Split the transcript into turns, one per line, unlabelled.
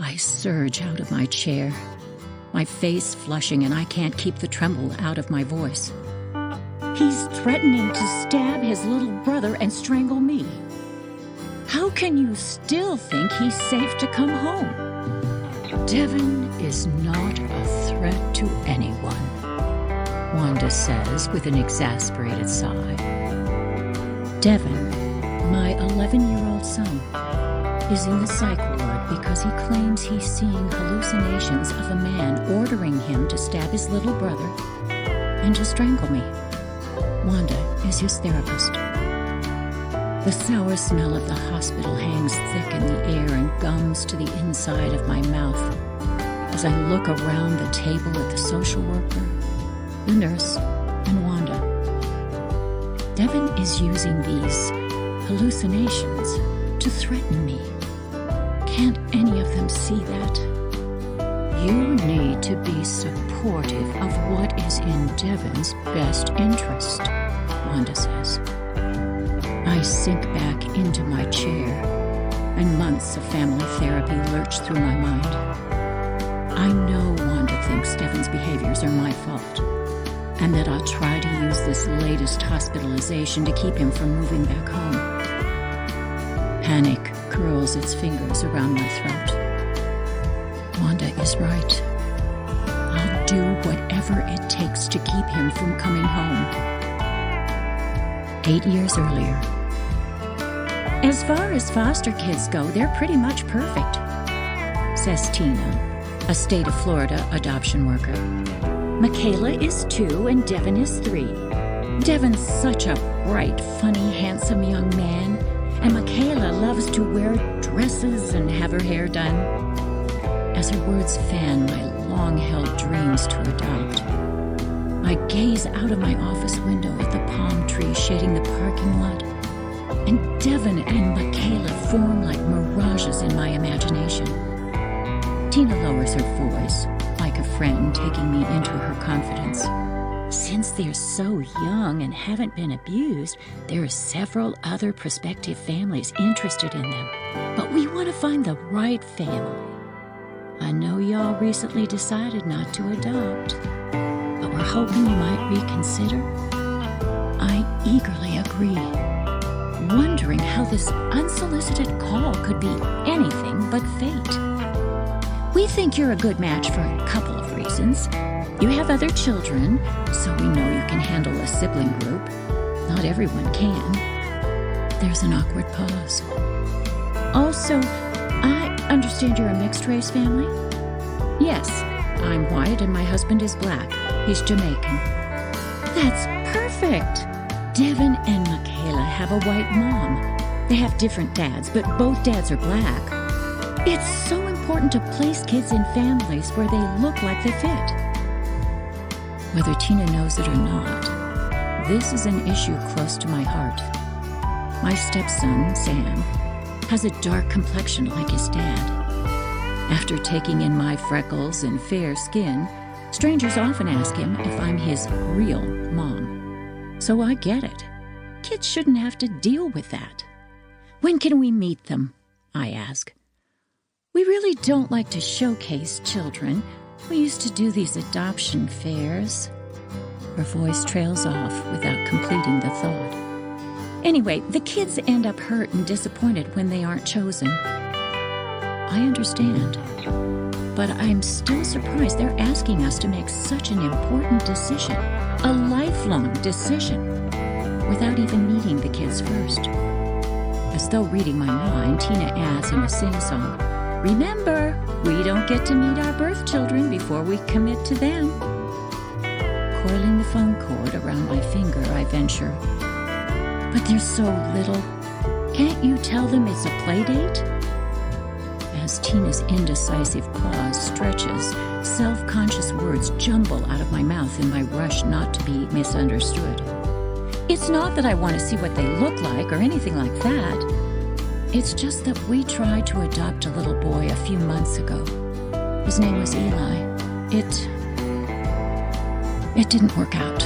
I surge out of my chair, my face flushing, and I can't keep the tremble out of my voice. He's threatening to stab his little brother and strangle me. How can you still think he's safe to come home? Devin is not a threat to anyone, Wanda says with an exasperated sigh. Devin, my 11-year-old son, is in the psych ward because he claims he's seeing hallucinations of a man ordering him to stab his little brother and to strangle me. Wanda is his therapist. The sour smell of the hospital hangs thick in the air and gums to the inside of my mouth as I look around the table at the social worker, the nurse, and Wanda. Devin is using these hallucinations to threaten me. Can't any of them see that? You need to be supportive of what is in Devin's best interest, Wanda says. I sink back into my chair, and months of family therapy lurch through my mind. I know Wanda thinks Devin's behaviors are my fault, and that I'll try to use this latest hospitalization to keep him from moving back home. Panic curls its fingers around my throat. Wanda is right. I'll do whatever it takes to keep him from coming home. 8 years earlier. As far as foster kids go, they're pretty much perfect, says Tina, a state of Florida adoption worker. Michaela is 2 and Devin is 3. Devin's such a bright, funny, handsome young man, and Michaela loves to wear dresses and have her hair done. As her words fan my long-held dreams to adopt, I gaze out of my office window at the palm trees shading the parking lot, and Devin and Michaela form like mirages in my imagination. Tina lowers her voice, like a friend taking me into her confidence. Since they're so young and haven't been abused, there are several other prospective families interested in them. But we want to find the right family. I know y'all recently decided not to adopt, but we're hoping you might reconsider. I eagerly agree, wondering how this unsolicited call could be anything but fate. We think you're a good match for a couple of reasons. You have other children, so we know you can handle a sibling group. Not everyone can. There's an awkward pause. Also, I understand you're a mixed-race family? Yes, I'm white and my husband is black. He's Jamaican. That's perfect! Devin and Michaela have a white mom. They have different dads, but both dads are black. It's so important to place kids in families where they look like they fit. Whether Tina knows it or not, this is an issue close to my heart. My stepson, Sam, has a dark complexion like his dad. After taking in my freckles and fair skin, strangers often ask him if I'm his real mom. So I get it. Kids shouldn't have to deal with that. When can we meet them? I ask. We really don't like to showcase children. We used to do these adoption fairs. Her voice trails off without completing the thought. Anyway, the kids end up hurt and disappointed when they aren't chosen. I understand, but I'm still surprised they're asking us to make such an important decision, a lifelong decision, without even meeting the kids first. As though reading my mind, Tina adds in a sing-song, "Remember, we don't get to meet our birth children before we commit to them." Coiling the phone cord around my finger, I venture, "But they're so little. Can't you tell them it's a play date?" As Tina's indecisive pause stretches, self-conscious words jumble out of my mouth in my rush not to be misunderstood. It's not that I want to see what they look like or anything like that. It's just that we tried to adopt a little boy a few months ago. His name was Eli. It didn't work out.